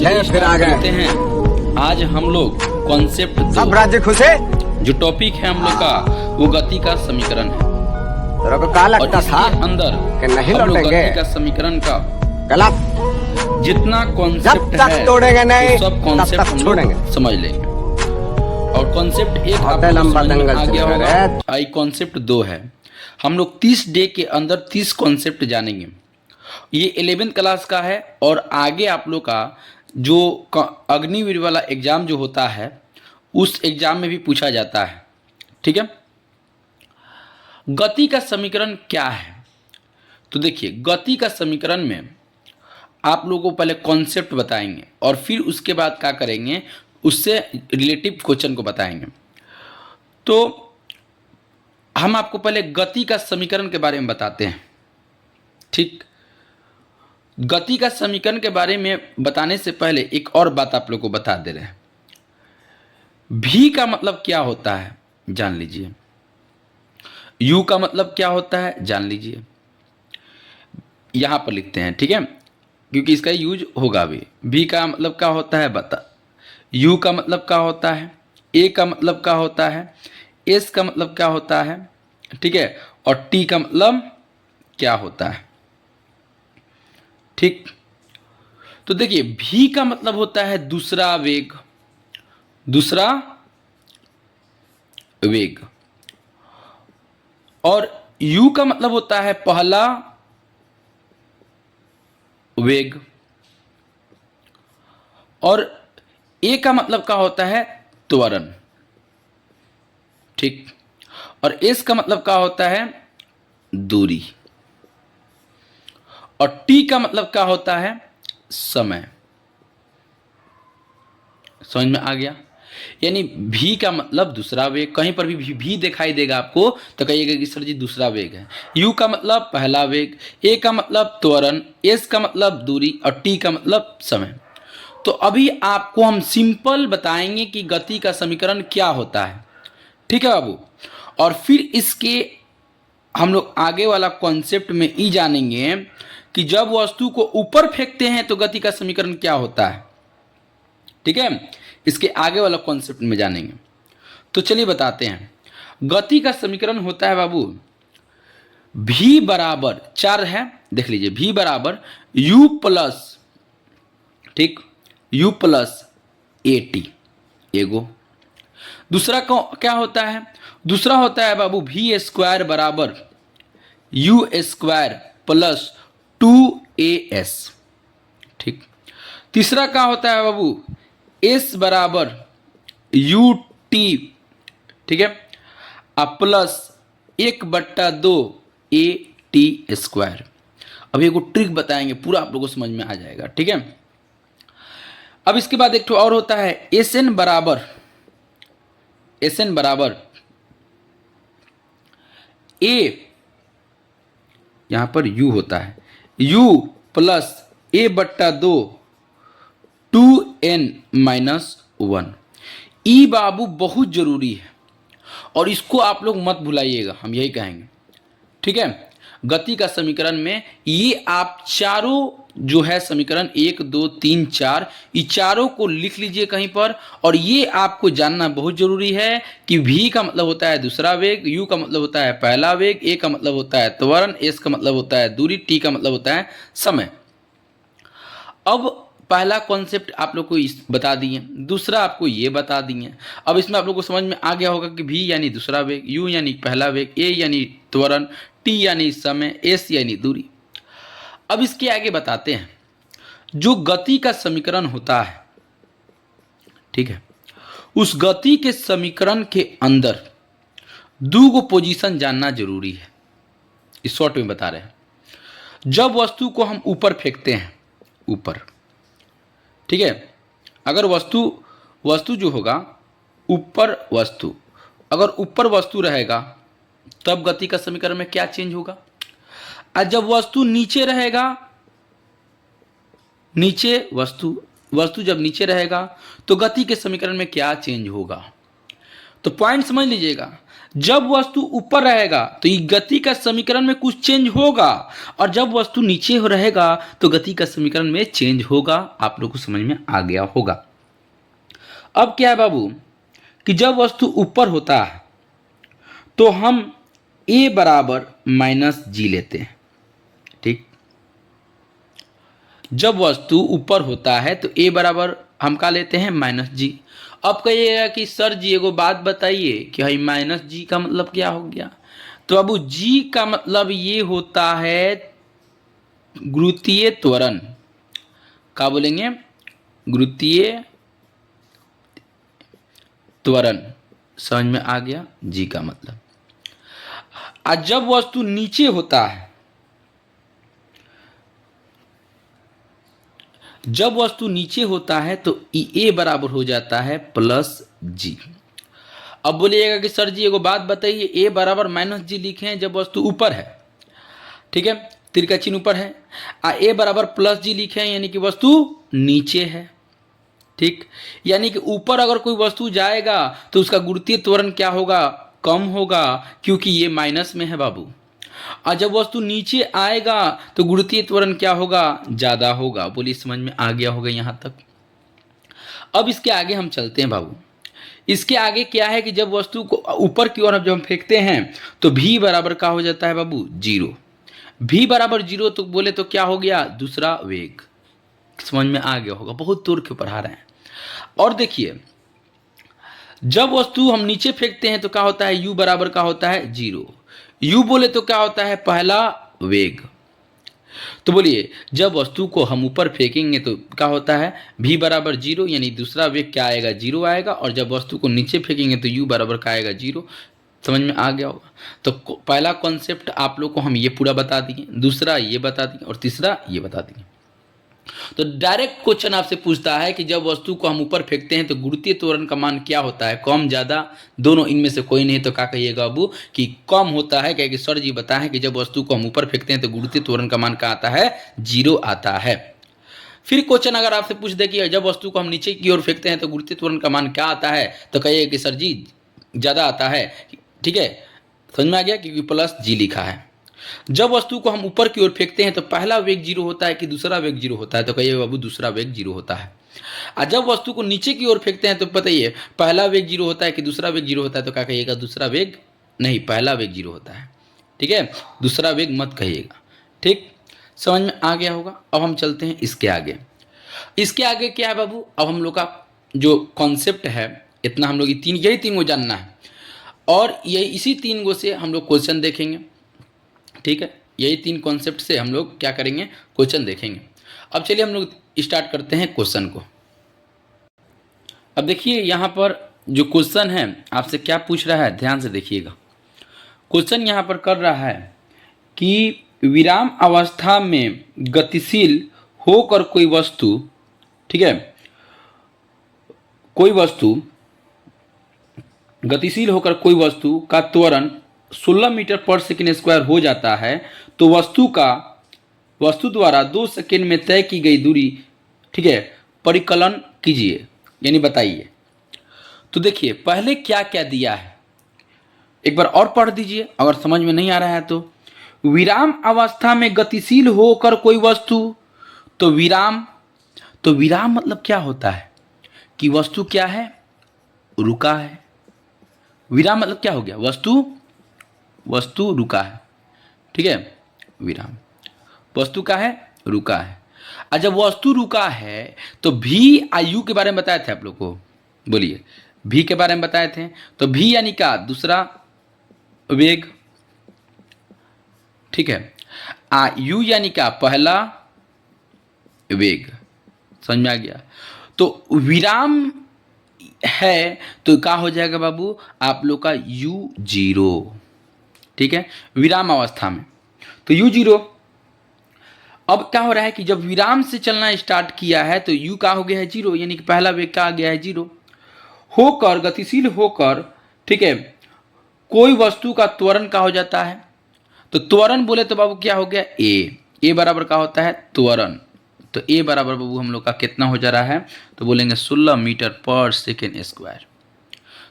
है फिर आ करते गए। हैं। आज हम लोग कॉन्सेप्ट सब राज्य खुश है। जो टॉपिक है हम लोग का वो गति का समीकरण है तेरे को कहा और लगता इसके था अंदर कि नहीं हम लोग लौटेंगे। गति का समीकरण का गलत। जितना जब कॉन्सेप्ट तक है तोड़ेंगे नहीं वो सब तब कॉन्सेप्ट तक हम छोड़ेंगे। लोग समझ लेंगे। और कॉन्सेप्ट एक बहुत आप लोग लंबा समझ में दंगल आ गया चलेगा होगा। रे। आई कॉन्सेप्ट 2 है। हम लोग 30 डे के अंदर 30 कॉन्सेप्ट जानेंगे। ये 11th क्लास का है और आगे आप लोग का जो अग्निवीर वाला एग्जाम जो होता है उस एग्जाम में भी पूछा जाता है। ठीक है। गति का समीकरण क्या है? तो देखिए, गति का समीकरण में आप लोगों को पहले कॉन्सेप्ट बताएंगे और फिर उसके बाद क्या करेंगे, उससे रिलेटिव क्वेश्चन को बताएंगे। तो हम आपको पहले गति का समीकरण के बारे में बताते हैं। ठीक। गति का समीकरण के बारे में बताने से पहले एक और बात आप लोग को बता दे रहे हैं। भी का मतलब क्या होता है जान लीजिए। यू का मतलब क्या होता है जान लीजिए। यहां पर लिखते हैं, ठीक है, क्योंकि इसका यूज होगा भी का मतलब क्या होता है बता। यू का मतलब क्या होता है, ए का मतलब क्या होता है, एस का मतलब क्या होता है, ठीक है, और टी का मतलब क्या होता है। ठीक। तो देखिए, भी का मतलब होता है दूसरा वेग, दूसरा वेग, और यू का मतलब होता है पहला वेग, और ए का मतलब क्या होता है त्वरण। ठीक। और एस का मतलब क्या होता है दूरी, और टी का मतलब क्या होता है समय। समझ में आ गया? यानी भी का मतलब दूसरा वेग, कहीं पर भी दिखाई देगा आपको तो कहिएगा कि सर जी दूसरा वेग है। यू का मतलब पहला वेग, ए का मतलब त्वरण, एस का मतलब दूरी, और टी का मतलब समय। तो अभी आपको हम सिंपल बताएंगे कि गति का समीकरण क्या होता है। ठीक है बाबू। और फिर इसके हम लोग आगे वाला कॉन्सेप्ट में ही जानेंगे कि जब वस्तु को ऊपर फेंकते हैं तो गति का समीकरण क्या होता है। ठीक है। इसके आगे वाला कॉन्सेप्ट में जानेंगे। तो चलिए बताते हैं। गति का समीकरण होता है बाबू, भी बराबर 4 है, देख लीजिए, भी बराबर यू प्लस, ठीक, यू प्लस ए टी एगो। दूसरा क्या होता है, दूसरा होता है बाबू भी स्क्वायर बराबर यू स्क्वायर प्लस 2as। ठीक। तीसरा क्या होता है बाबू, एस बराबर यू टी, ठीक है, प्लस 1/2 ए टी स्क्वायर। अब एक ट्रिक बताएंगे, पूरा आप लोगों को समझ में आ जाएगा। ठीक है। अब इसके बाद एक और होता है एस एन बराबर ए, यहां पर यू होता है यू प्लस a/2 2n-1। ई बाबू बहुत जरूरी है और इसको आप लोग मत भुलाइएगा, हम यही कहेंगे। ठीक है। गति का समीकरण में ये आप चारों जो है समीकरण 1 2 3 4, ये चारों को लिख लीजिए कहीं पर। और ये आपको जानना बहुत जरूरी है कि भी का मतलब होता है दूसरा वेग, यू का मतलब होता है पहला वेग, ए का मतलब होता है त्वरण, एस का मतलब होता है दूरी, टी का मतलब होता है समय। अब पहला कॉन्सेप्ट आप लोग को बता दिए, दूसरा आपको ये बता दिए। अब इसमें आप लोग को समझ में आ गया होगा कि भी यानी दूसरा वेग, यू यानी पहला वेग, ए यानी त्वरण, टी यानी समय, एस यानी दूरी। अब इसके आगे बताते हैं जो गति का समीकरण होता है, ठीक है, उस गति के समीकरण के अंदर दो पोजीशन जानना जरूरी है। इस शॉर्ट में बता रहे हैं। जब वस्तु को हम ऊपर फेंकते हैं, ऊपर, ठीक है, अगर वस्तु जो होगा ऊपर, वस्तु अगर ऊपर वस्तु रहेगा तब गति का समीकरण में क्या चेंज होगा। और जब वस्तु नीचे रहेगा, नीचे वस्तु जब नीचे रहेगा तो गति के समीकरण में क्या चेंज होगा। तो पॉइंट समझ लीजिएगा। जब वस्तु ऊपर रहेगा तो ये गति का समीकरण में कुछ चेंज होगा, और जब वस्तु नीचे हो रहेगा तो गति का समीकरण में चेंज होगा। आप लोग को समझ में आ गया होगा। अब क्या है बाबू कि जब वस्तु ऊपर होता है तो हम a बराबर माइनस जी लेते हैं, ठीक। जब वस्तु ऊपर होता है तो a बराबर हम क्या लेते हैं, माइनस जी। अब कहिएगा कि सर जी एगो बात बताइए कि भाई माइनस जी का मतलब क्या हो गया। तो बाबू जी का मतलब ये होता है गुरुत्वीय त्वरण। क्या बोलेंगे, गुरुत्वीय त्वरण। समझ में आ गया जी का मतलब। आज जब वस्तु नीचे होता है, जब वस्तु नीचे होता है तो ए बराबर हो जाता है प्लस जी। अब बोलिएगा कि सर जी एगो बात बताइए, ए बराबर माइनस जी लिखे हैं जब वस्तु ऊपर है, ठीक है, तीर का चिन्ह ऊपर है, ए बराबर प्लस जी लिखे हैं यानी कि वस्तु नीचे है, ठीक। यानी कि ऊपर अगर कोई वस्तु जाएगा तो उसका गुरुत्वीय त्वरण क्या होगा, कम होगा, क्योंकि ये माइनस में है बाबू। और जब वस्तु नीचे आएगा तो गुरुत्वीय त्वरण क्या होगा, ज्यादा होगा। बोलिए समझ में आ गया होगा यहां तक। अब इसके आगे हम चलते हैं बाबू। इसके आगे क्या है कि जब वस्तु को ऊपर की ओर जब हम फेंकते हैं तो v बराबर का हो जाता है बाबू जीरो। v बराबर जीरो तो बोले तो क्या हो गया, दूसरा वेग। समझ में आ गया होगा, बहुत दूर के पढ़ा रहे हैं। और देखिए जब वस्तु हम नीचे फेंकते हैं तो क्या होता है, u बराबर का होता है जीरो। u बोले तो क्या होता है, पहला वेग। तो बोलिए जब वस्तु को हम ऊपर फेंकेंगे तो क्या होता है, v बराबर जीरो, यानी दूसरा वेग क्या आएगा, जीरो आएगा। और जब वस्तु को नीचे फेंकेंगे तो u बराबर का आएगा जीरो। समझ में आ गया होगा। तो पहला कॉन्सेप्ट आप लोग को हम ये पूरा बता दिए, दूसरा ये बता दिए, और तीसरा ये बता दिए। तो डायरेक्ट क्वेश्चन आपसे पूछता है कि जब वस्तु को हम ऊपर फेंकते हैं तो गुरुत्वीय त्वरण का मान क्या होता है, कम ज्यादा, दोनों, इनमें से कोई नहीं। तो क्या कहिएगा बाबू कि कम होता है, क्योंकि सर जी बताए कि जब वस्तु को हम ऊपर फेंकते हैं तो गुरुत्वीय त्वरण का मान क्या आता है, जीरो आता है। फिर क्वेश्चन अगर आपसे पूछ दे कि जब वस्तु को हम नीचे की ओर फेंकते हैं तो गुरुत्वीय त्वरण का मान क्या आता है, तो कहिए कि सर जी ज्यादा आता है, ठीक है। समझ में आ गया, क्योंकि प्लस जी लिखा है। जब वस्तु को हम ऊपर की ओर फेंकते हैं तो पहला वेग जीरो होता है कि दूसरा वेग जीरो होता है, तो कहिए बाबू दूसरा वेग जीरो होता है। और जब वस्तु को नीचे की ओर फेंकते हैं तो बताइए पहला वेग जीरो होता है कि दूसरा वेग जीरो होता है, तो क्या कहिएगा, दूसरा वेग नहीं, पहला वेग जीरो होता है, ठीक है, दूसरा वेग मत कहिएगा, ठीक। समझ में आ गया होगा। अब हम चलते हैं इसके आगे। इसके आगे क्या है बाबू, अब हम लोग का जो कॉन्सेप्ट है, इतना हम लोग यही तीन को जानना है, और यही इसी तीन गो से हम लोग क्वेश्चन देखेंगे, ठीक है। यही तीन कॉन्सेप्ट से हम लोग क्या करेंगे, क्वेश्चन देखेंगे। अब चलिए हम लोग स्टार्ट करते हैं क्वेश्चन को। अब देखिए यहाँ पर जो क्वेश्चन है आपसे क्या पूछ रहा है, ध्यान से देखिएगा। क्वेश्चन यहाँ पर कर रहा है कि विराम अवस्था में गतिशील होकर कोई वस्तु, ठीक है, कोई वस्तु गतिशील होकर कोई वस्तु का त्वरण 16 मीटर पर सेकेंड स्क्वायर हो जाता है, तो वस्तु द्वारा 2 सेकेंड में तय की गई दूरी, ठीक है, परिकलन कीजिए, यानी बताइए। तो देखिए पहले क्या क्या दिया है, एक बार और पढ़ दीजिए अगर समझ में नहीं आ रहा है तो। विराम अवस्था में गतिशील होकर कोई वस्तु, तो विराम मतलब क्या होता है कि वस्तु क्या है, रुका है। विराम मतलब क्या हो गया, वस्तु रुका है, ठीक है। विराम वस्तु का है, रुका है। और जब वस्तु रुका है तो भी आयु के बारे में बताए थे आप लोग को, बोलिए भी के बारे में बताए थे। तो भी यानी का दूसरा वेग, ठीक है। आयु यानी का पहला वेग। समझ में आ गया। तो विराम है तो क्या हो जाएगा बाबू, आप लोग का u0, ठीक है, विराम अवस्था में तो u0। अब क्या हो रहा है कि जब विराम से चलना स्टार्ट किया है तो u का हो गया है जीरो, यानी कि पहला वेग का आ गया है जीरो। होकर गतिशील होकर, ठीक है, कोई वस्तु का त्वरण का हो जाता है। तो त्वरण बोले तो बाबू क्या हो गया, ए बराबर का होता है त्वरण। तो ए बराबर बाबू हम लोग का कितना हो जा रहा है, तो बोलेंगे 16 मीटर पर सेकेंड स्क्वायर।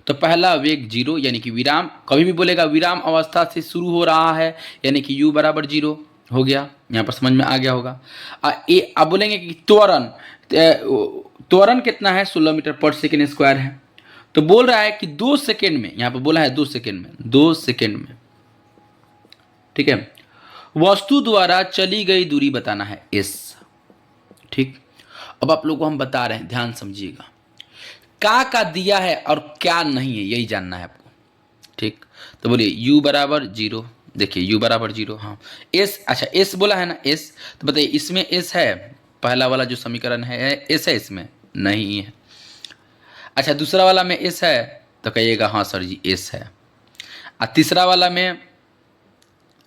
तो पहला वेग जीरो यानी कि विराम, कभी भी बोलेगा विराम अवस्था से शुरू हो रहा है यानी कि u बराबर जीरो हो गया। यहाँ पर समझ में आ गया होगा। अब बोलेंगे कि त्वरण, त्वरण कितना है 16 मीटर पर सेकेंड स्क्वायर है। तो बोल रहा है कि 2 सेकेंड में, यहाँ पर बोला है 2 सेकेंड में, 2 सेकेंड में, ठीक है, वस्तु द्वारा चली गई दूरी बताना है s। ठीक, अब आप लोगों को हम बता रहे हैं, ध्यान समझिएगा, का दिया है और क्या नहीं है यही जानना है आपको। ठीक, तो बोलिए u बराबर जीरो, देखिए u बराबर जीरो, हाँ s, अच्छा s बोला है ना s, तो बताइए इसमें s है, पहला वाला जो समीकरण है s है, इसमें नहीं है। अच्छा दूसरा वाला में s है तो कहिएगा हाँ सर जी s है, और तीसरा वाला में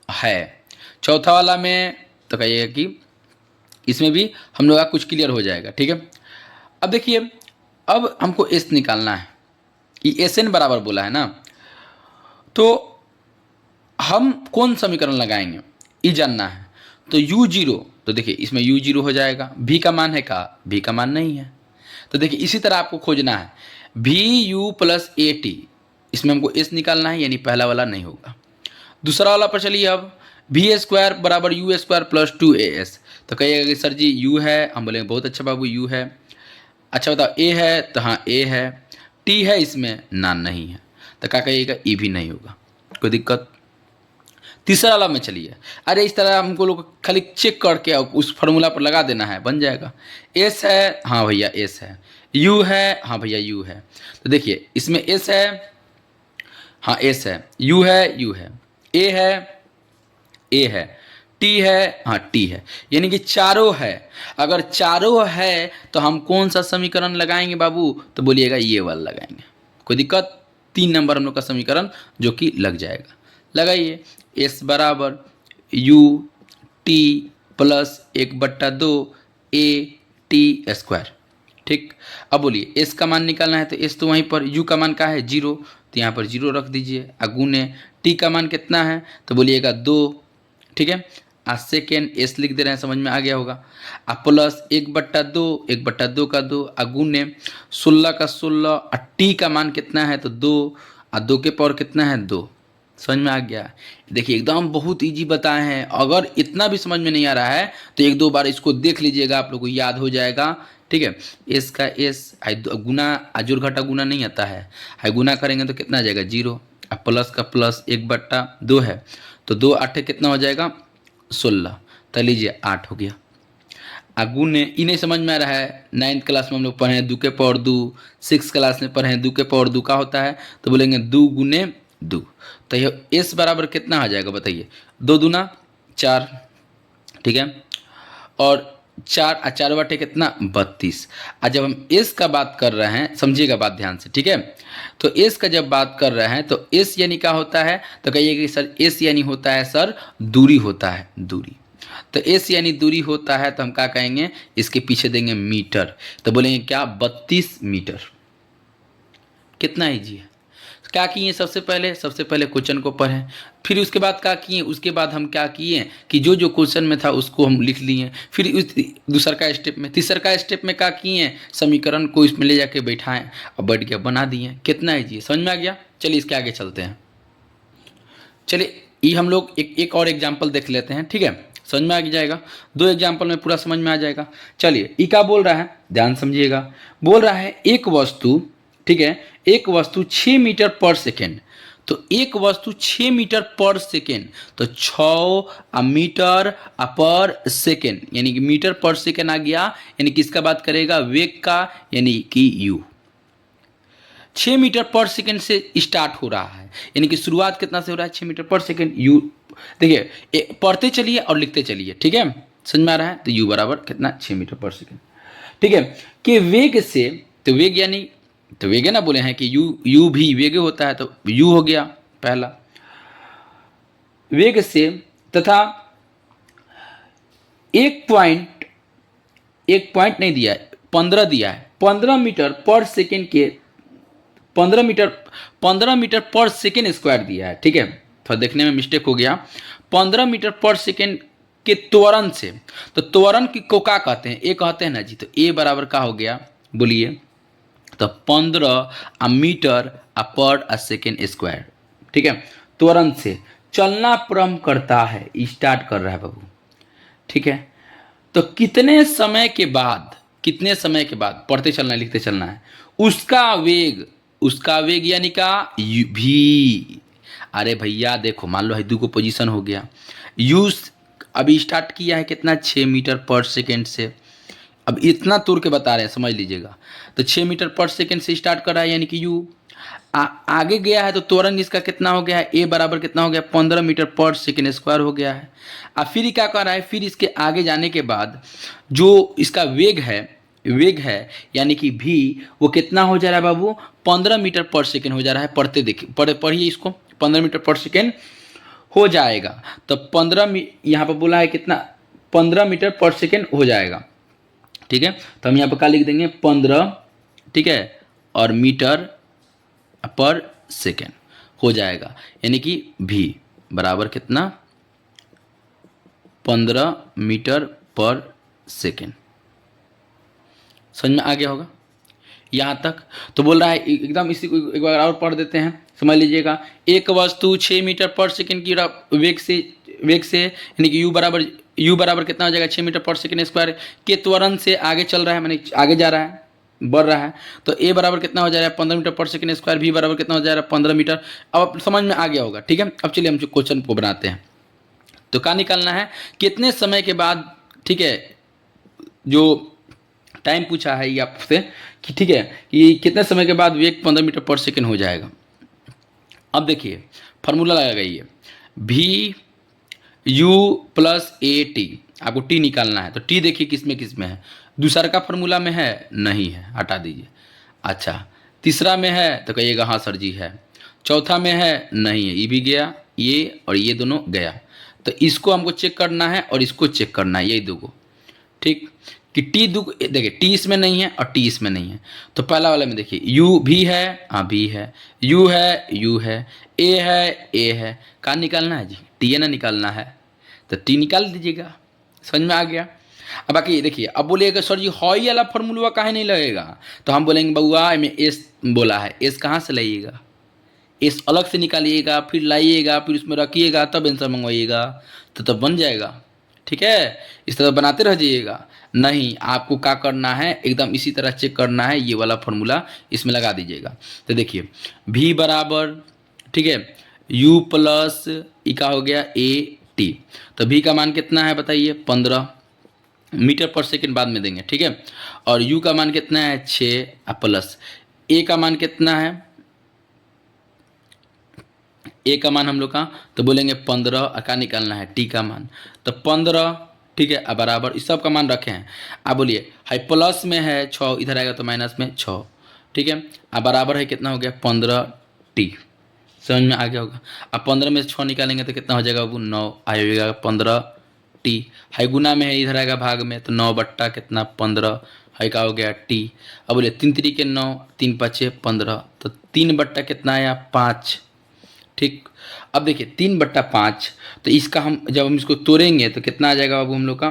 है, चौथा वाला में तो कहिएगा कि इसमें भी हम लोग का कुछ क्लियर हो जाएगा। ठीक है, अब देखिए, अब हमको s निकालना है, ये Sn बराबर बोला है ना, तो हम कौन समीकरण लगाएंगे ये जानना है। तो u जीरो, तो देखिए इसमें u जीरो हो जाएगा, v का मान है का, v का मान नहीं है। तो देखिए इसी तरह आपको खोजना है vu प्लस ए टी, इसमें हमको s निकालना है, यानी पहला वाला नहीं होगा। दूसरा वाला पर चलिए, अब वी स्क्वायर बराबर यू स्क्वायर प्लस 2as, तो कहिएगा कि सर जी u है, हम बोलेंगे बहुत अच्छा बाबू u है। अच्छा बताओ a है, तो हाँ a है, t है इसमें ना, नहीं है, तो क्या कहिएगा e भी नहीं होगा, कोई दिक्कत। तीसरा वाला में चलिए, अरे इस तरह हमको लोग खाली चेक करके उस फार्मूला पर लगा देना है, बन जाएगा। s है, हाँ भैया s है, u है, हाँ भैया u है, तो देखिए इसमें s है, हाँ s है, u है, u है, a है, a है, t है, हाँ t है, यानी कि चारों है। अगर चारों है तो हम कौन सा समीकरण लगाएंगे बाबू, तो बोलिएगा ये वाला लगाएंगे, कोई दिक्कत। 3 नंबर हम लोग का समीकरण जो कि लग जाएगा, लगाइए s बराबर u t plus 1/2 a t square. ठीक, अब बोलिए s का मान निकालना है, तो s तो वहीं पर, u का मान का है 0, तो यहाँ पर 0 रख दीजिए, अगुने t का मान कितना है, तो बोलिएगा 2, ठीक है, सेकेंड s लिख दे रहे हैं, समझ में आ गया होगा। प्लस 1/2, 1/2 का 2, अगुने 16 का 16, और t का मान कितना है, तो 2, और 2 के पावर कितना है 2, समझ में आ गया। देखिए एकदम बहुत इजी बताए हैं, अगर इतना भी समझ में नहीं आ रहा है तो 1-2 बार इसको देख लीजिएगा, आप लोग को याद हो जाएगा। ठीक है, s का s गुना, आजुर घटा गुना नहीं आता है, गुना करेंगे तो कितना आ जाएगा 0, अब प्लस का प्लस 1/2 है, तो 2 8 कितना हो जाएगा 16, तो लीजिए 8 हो गया। गुने ये नहीं समझ में आ रहा है, 9th क्लास में हम लोग पढ़े हैं 2 के पावर 2, 6th क्लास में पढ़े हैं 2 के पावर 2 का होता है, तो बोलेंगे 2 गुने 2, तो यह s बराबर कितना आ जाएगा बताइए, 2 दूना 4, ठीक है, और 4 बटे कितना 32। जब हम s का बात कर रहे हैं, समझिएगा बात ध्यान से, ठीक है, तो s का जब बात कर रहे हैं तो s यानी क्या होता है, तो कहिए कि सर s यानी होता है सर दूरी होता है, दूरी, तो s यानी दूरी होता है, तो हम क्या कहेंगे, इसके पीछे देंगे मीटर, तो बोलेंगे क्या 32 मीटर। कितना ईजी है। क्या किए, सबसे पहले क्वेश्चन को पढ़ें, फिर उसके बाद क्या किए, उसके बाद हम क्या किए कि जो क्वेश्चन में था उसको हम लिख लिए, फिर उस दूसरा का स्टेप में, तीसरा का स्टेप में क्या किए, समीकरण को इसमें ले जाके बैठाएं और बैठ के बना दिए। कितना ईजी है, समझ में आ गया। चलिए इसके आगे चलते हैं, चलिए ये हम लोग एक और एग्जाम्पल देख लेते हैं, ठीक है, समझ में आ जाएगा, 2 एग्जाम्पल में पूरा समझ में आ जाएगा। चलिए ये क्या बोल रहा है, ध्यान समझिएगा, बोल रहा है एक वस्तु, ठीक है, एक वस्तु 6 मीटर पर सेकेंड, तो एक वस्तु 6 मीटर पर सेकेंड, तो 6 मीटर पर सेकेंड, यानी कि मीटर पर सेकेंड आ गया, यानी किसका बात करेगा, वेग का, यानी कि u 6 मीटर पर सेकेंड से स्टार्ट हो रहा है, यानी कि शुरुआत कितना से हो रहा है 6 मीटर पर सेकेंड। u देखिए पढ़ते चलिए और लिखते चलिए, ठीक है, समझ में आ रहा है। तो u बराबर कितना 6 मीटर पर सेकेंड, ठीक है, कि वेग से, तो वेग यानी, तो वेग ना बोले हैं कि u भी वेग होता है, तो u हो गया पहला, वेग से, तथा एक पॉइंट नहीं दिया है, 15 दिया है, 15 मीटर पर सेकेंड के 15 मीटर पर सेकेंड स्क्वायर दिया है, ठीक है, थोड़ा देखने में मिस्टेक हो गया, 15 मीटर पर सेकेंड के त्वरण से, तो त्वरण को क्या कहते हैं, ए कहते हैं ना जी, तो ए बराबर का हो गया, बोलिए तो 15 मीटर पर सेकेंड स्क्वायर। ठीक है, तुरंत से चलना प्रारंभ करता है, स्टार्ट कर रहा है बाबू। ठीक है, तो कितने समय के बाद पढ़ते चलना है, लिखते चलना है, उसका वेग यानी का भी। अरे भैया देखो, मान लो है को पोजीशन हो गया, यू अभी स्टार्ट किया है कितना, 6 मीटर पर सेकेंड से। अब इतना तुर के बता रहे हैं, समझ लीजिएगा। तो 6 मीटर पर सेकेंड से स्टार्ट कर रहा है यानी कि यू आगे गया है, तो त्वरण इसका कितना हो गया है, ए बराबर कितना हो गया, 15 मीटर पर सेकेंड स्क्वायर हो गया है। अब फिर क्या कर रहा है, फिर इसके आगे जाने के बाद जो इसका वेग है यानी कि भी, वो कितना हो जा रहा है बाबू, 15 मीटर पर सेकेंड हो जा रहा है। पढ़ते देखिए, पढ़िए इसको, 15 मीटर पर सेकेंड हो जाएगा। तो 15 यहाँ पर बोला है कितना, 15 मीटर पर सेकेंड हो जाएगा। ठीक है, तो हम यहाँ पर क्या लिख देंगे, 15, ठीक है, और मीटर पर सेकेंड हो जाएगा, यानी कि भी बराबर कितना, 15 मीटर पर सेकेंड। समझ में आ गया होगा यहाँ तक। तो बोल रहा है एकदम, इसी को एक बार और पढ़ देते हैं, समझ लीजिएगा। एक वस्तु 6 मीटर पर सेकेंड की वेग से यानी कि यू बराबर कितना हो जाएगा, 6 मीटर पर सेकेंड स्क्वायर के त्वरण से आगे चल रहा है, माने आगे जा रहा है, बढ़ रहा है। तो ए बराबर कितना हो जा रहा है, 15 मीटर पर सेकेंड स्क्वायर, भी बराबर कितना हो जा रहा है, 15 मीटर। अब समझ में आ गया होगा। ठीक है, अब चलिए हम क्वेश्चन को बनाते हैं। तो क्या निकालना है, कितने समय के बाद, ठीक है, जो टाइम पूछा है ये आपसे कि ठीक है कि कितने समय के बाद वेग 15 मीटर पर सेकेंड हो जाएगा। अब देखिए फार्मूला लगाइए, भी यू प्लस ए टी, आपको टी निकालना है। तो टी देखिए किस में है, दूसरा का फार्मूला में है, नहीं है, हटा दीजिए। अच्छा, तीसरा में है तो कहिएगा हाँ सर जी है। चौथा में है, नहीं है, ये भी गया, ये और ये दोनों गया। तो इसको हमको चेक करना है और इसको चेक करना है, यही दो। ठीक, कि टी देखिए, टी इसमें नहीं है और टी इसमें नहीं है। तो पहला वाले में देखिए, यू भी है, हाँ भी है, यू है, ए है, कहाँ निकालना है जी, टी है ना निकालना है, तो टी निकाल दीजिएगा। समझ में आ गया। अब बाकी देखिए, अब बोलिएगा सर जी हॉई वाला फॉर्मूला काहे नहीं लगेगा, तो हम बोलेंगे बउआ में एस बोला है, एस कहाँ से लाइएगा, एस अलग से निकालिएगा, फिर लाइएगा, फिर उसमें रखिएगा, तब आंसर मंगवाइएगा, तो तब बन जाएगा। ठीक है, इस तरह बनाते रह जाइएगा। नहीं, आपको क्या करना है, एकदम इसी तरह चेक करना है, ये वाला फॉर्मूला इसमें लगा दीजिएगा। तो देखिए भी बराबर, ठीक है, यू प्लस ई का हो गया ए टी। तो भी का मान कितना है बताइए, 15 मीटर पर सेकेंड बाद में देंगे। ठीक है, और यू का मान कितना है, 6 प्लस ए का मान कितना है, ए का मान हम लोग का तो बोलेंगे 15, का निकालना है टी का मान, तो 15, ठीक है, अब बराबर इस सब का मान रखे हैं। अब बोलिए हाई प्लस में है 6, इधर आएगा तो माइनस में 6, ठीक है, अब बराबर है कितना हो गया, 15 टी। समझ में आ गया होगा। अब 15 में से 6 निकालेंगे तो कितना हो जाएगा, वो 9 आएगा, 15 टी। हाई गुना में है, इधर आएगा भाग में, तो 9 बट्टा कितना, 15, हाई का हो गया टी। अब बोलिए 3 3 9, 3 5 15, तो 3 बट्टा कितना आया, 5। ठीक, अब देखिए 3/5, तो इसका हम जब हम इसको तोड़ेंगे तो कितना आ जाएगा बाबू हम लोग का,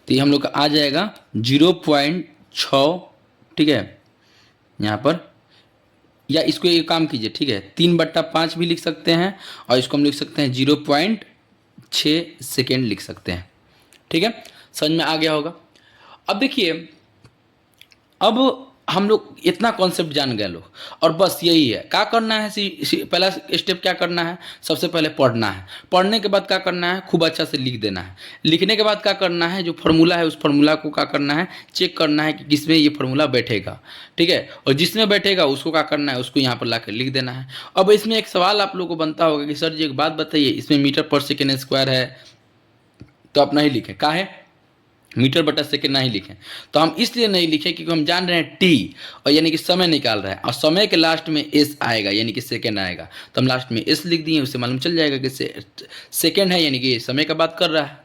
तो ये हम लोग का आ जाएगा 0.6। ठीक है, यहाँ पर, या इसको एक काम कीजिए, ठीक है, 3/5 भी लिख सकते हैं और इसको हम लिख सकते हैं 0.6 सेकेंड लिख सकते हैं। ठीक है, समझ में आ गया होगा। अब देखिए, अब हम लोग इतना कॉन्सेप्ट जान गए लोग, और बस यही है, क्या करना है, पहला स्टेप क्या करना है, सबसे पहले पढ़ना है। पढ़ने के बाद क्या करना है, खूब अच्छा से लिख देना है। लिखने के बाद क्या करना है, जो फार्मूला है उस फार्मूला को क्या करना है, चेक करना है कि किसमें ये फार्मूला बैठेगा। ठीक है, और जिसमें बैठेगा उसको क्या करना है, उसको यहाँ पर ला कर लिख देना है। अब इसमें एक सवाल आप लोग को बनता होगा कि सर जी एक बात बताइए, इसमें मीटर पर सेकेंड स्क्वायर है, तो आप नहीं लिखें, क्या है, मीटर बटा सेकेंड नहीं लिखें। तो हम इसलिए नहीं लिखें क्योंकि हम जान रहे हैं टी, और यानी कि समय निकाल रहा है, और समय के लास्ट में एस आएगा यानी कि सेकेंड आएगा, तो हम लास्ट में एस लिख दिए, उससे मालूम चल जाएगा कि सेकेंड है यानी कि समय का बात कर रहा है।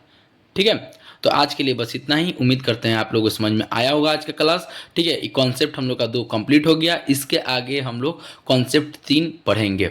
ठीक है, तो आज के लिए बस इतना ही। उम्मीद करते हैं आप लोगों को समझ में आया होगा आज का क्लास। ठीक है, ये कॉन्सेप्ट हम लोग का 2 कंप्लीट हो गया। इसके आगे हम लोग कॉन्सेप्ट 3 पढ़ेंगे।